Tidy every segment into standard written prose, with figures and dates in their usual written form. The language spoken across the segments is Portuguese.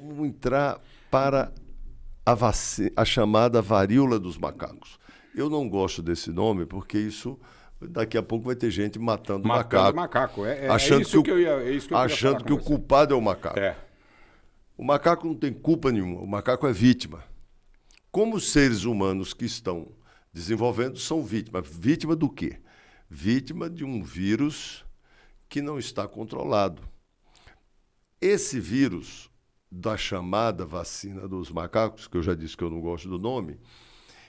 Vamos entrar para a chamada varíola dos macacos. Eu não gosto desse nome porque isso daqui a pouco vai ter gente matando macaco. Achando isso que eu ia achando que o culpado é o macaco. É. O macaco não tem culpa nenhuma, o macaco é vítima. Como os seres humanos que estão desenvolvendo são vítimas. Vítima do quê? Vítima de um vírus que não está controlado. Esse vírus da chamada vacina dos macacos, que eu já disse que eu não gosto do nome,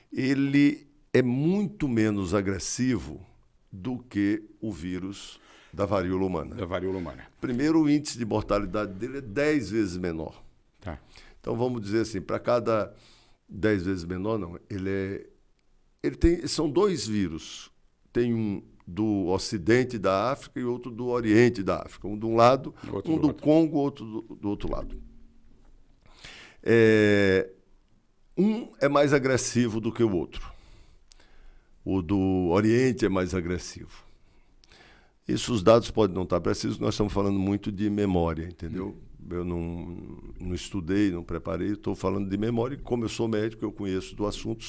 ele é muito menos agressivo do que o vírus da varíola humana. Da varíola humana. Primeiro, o índice de mortalidade dele é 10 vezes menor. Tá. Então, vamos dizer assim, para cada 10 vezes menor, não, são dois vírus. Tem um do ocidente da África e outro do oriente da África. Um de um lado, um do Congo, outro do outro lado. Um é mais agressivo do que o outro. O do Oriente é mais agressivo. Isso, os dados podem não estar precisos, nós estamos falando muito de memória, entendeu? Eu não estudei, não preparei, estou falando de memória, e como eu sou médico, eu conheço do assunto,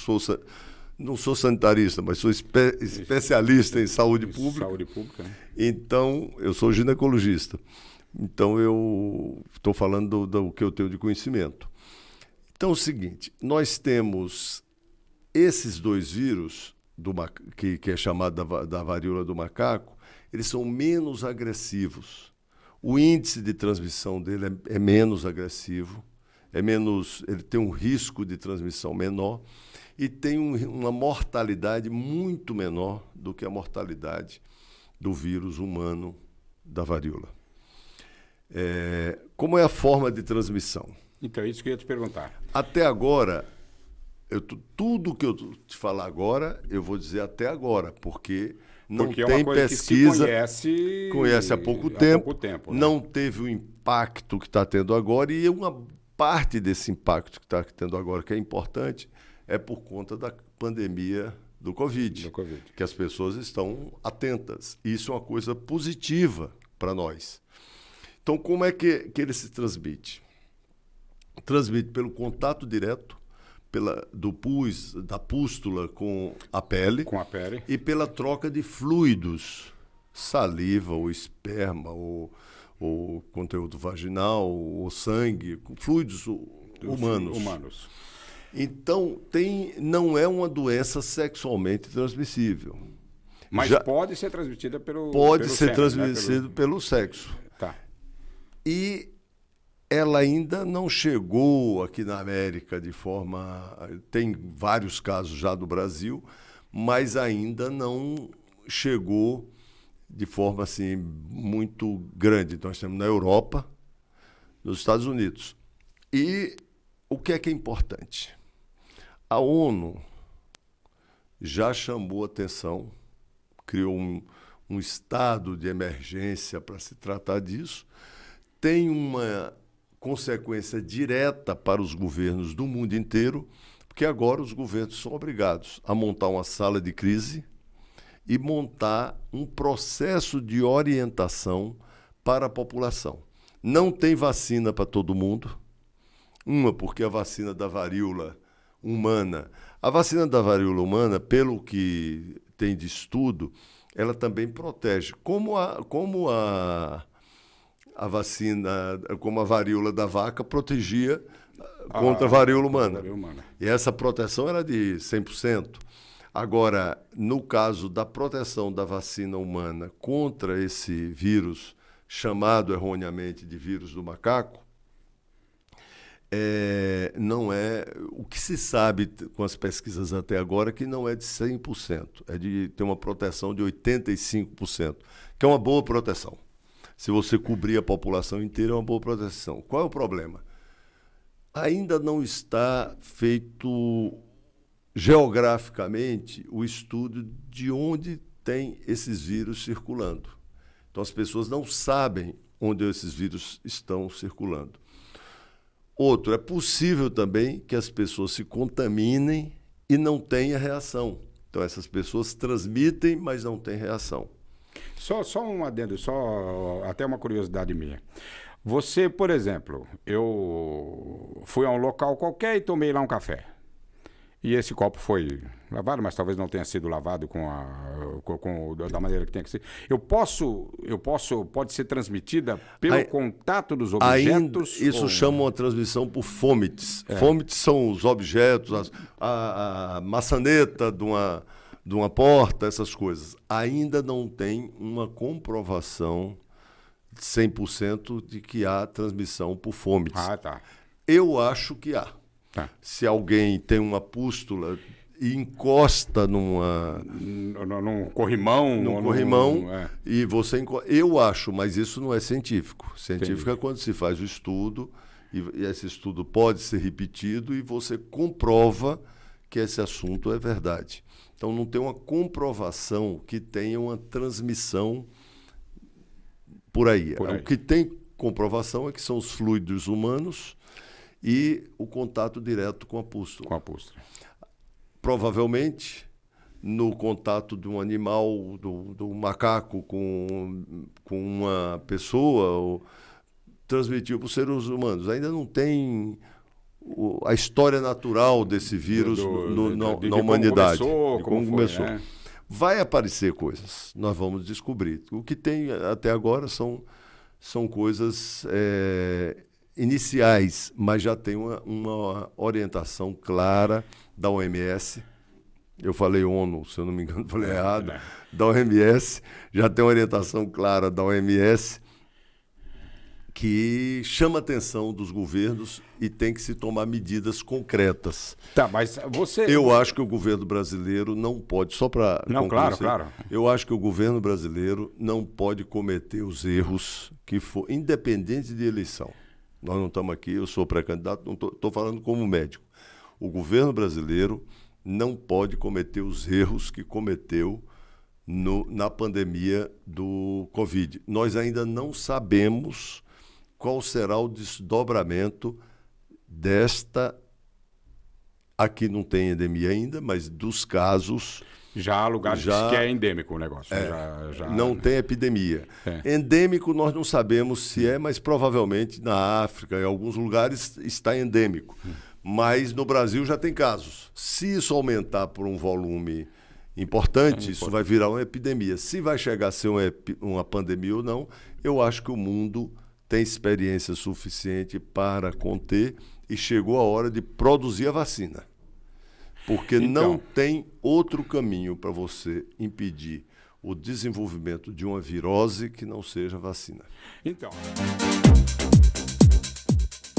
não sou sanitarista, mas sou especialista em saúde pública. Saúde pública, né? Então, eu sou ginecologista. Então, eu estou falando do que eu tenho de conhecimento. Então, é o seguinte, nós temos esses dois vírus, que é chamado da varíola do macaco, eles são menos agressivos. O índice de transmissão dele é menos agressivo, ele tem um risco de transmissão menor e tem uma mortalidade muito menor do que a mortalidade do vírus humano da varíola. Como é a forma de transmissão? Então, é isso que eu ia te perguntar. Até agora, tudo que eu te falar agora, eu vou dizer até agora, porque não tem é uma coisa pesquisa. Que se conhece há pouco tempo, né? Não teve o impacto que está tendo agora, e uma parte desse impacto que está tendo agora, que é importante, é por conta da pandemia do Covid, que as pessoas estão atentas. Isso é uma coisa positiva para nós. Então, como é que ele se transmite? Transmite pelo contato direto do pus, da pústula com a pele e pela troca de fluidos, saliva, ou esperma, ou conteúdo vaginal, ou sangue, fluidos humanos. Então, não é uma doença sexualmente transmissível. Mas pode ser transmitida pelo transmitido pelo sexo. Tá. E ela ainda não chegou aqui na América de forma... Tem vários casos já do Brasil, mas ainda não chegou de forma assim, muito grande. Nós temos na Europa, nos Estados Unidos. E o que é importante? A ONU já chamou atenção, criou um estado de emergência para se tratar disso. Tem uma consequência direta para os governos do mundo inteiro, porque agora os governos são obrigados a montar uma sala de crise e montar um processo de orientação para a população. Não tem vacina para todo mundo. Porque a vacina da varíola humana... A vacina da varíola humana, pelo que tem de estudo, ela também protege. Como a varíola da vaca protegia contra a varíola humana. E essa proteção era de 100%. Agora, no caso da proteção da vacina humana contra esse vírus, chamado erroneamente de vírus do macaco, não é... O que se sabe com as pesquisas até agora é que não é de 100%, é de ter uma proteção de 85%, que é uma boa proteção. Se você cobrir a população inteira, é uma boa proteção. Qual é o problema? Ainda não está feito geograficamente o estudo de onde tem esses vírus circulando. Então, as pessoas não sabem onde esses vírus estão circulando. Outro, é possível também que as pessoas se contaminem e não tenha reação. Então, essas pessoas transmitem, mas não têm reação. Só um adendo, até uma curiosidade minha. Você, por exemplo, eu fui a um local qualquer e tomei lá um café. E esse copo foi lavado, mas talvez não tenha sido lavado da maneira que tem que ser. Pode ser transmitida pelo contato dos objetos? Isso chama uma transmissão por fomites. Fomites são os objetos, a maçaneta de uma porta, essas coisas. Ainda não tem uma comprovação 100% de que há transmissão por fomites. Ah, tá. Eu acho que há. Tá. Se alguém tem uma pústula e encosta num corrimão, e você encosta. Eu acho, mas isso não é científico. Científico é quando se faz o estudo, e esse estudo pode ser repetido e você comprova que esse assunto é verdade. Então não tem uma comprovação que tenha uma transmissão por aí. O que tem comprovação é que são os fluidos humanos e o contato direto com a pústula. Com a pústula. Provavelmente, no contato de um animal, do macaco com uma pessoa, transmitiu para os seres humanos. Ainda não tem a história natural desse vírus na humanidade. Como começou. Né? Vai aparecer coisas, nós vamos descobrir. O que tem até agora são coisas iniciais, mas já tem uma orientação clara da OMS. Eu falei ONU, se eu não me engano, falei errado. Da OMS, já tem uma orientação clara da OMS que chama a atenção dos governos e tem que se tomar medidas concretas. Tá, mas você... Eu acho que o governo brasileiro não pode, só para concluir, claro. Eu acho que o governo brasileiro não pode cometer os erros que for, independente de eleição. Nós não estamos aqui, eu sou pré-candidato, não estou falando como médico. O governo brasileiro não pode cometer os erros que cometeu na pandemia do Covid. Nós ainda não sabemos qual será o desdobramento desta... Aqui não tem endemia ainda, mas dos casos... Já há lugares que é endêmico o negócio. Não tem epidemia. Endêmico nós não sabemos se é, mas provavelmente na África, em alguns lugares, está endêmico. Mas no Brasil já tem casos. Se isso aumentar por um volume importante, isso vai virar uma epidemia. Se vai chegar a ser uma pandemia ou não, eu acho que o mundo tem experiência suficiente para conter e chegou a hora de produzir a vacina. Porque não tem outro caminho para você impedir o desenvolvimento de uma virose que não seja vacina. Então...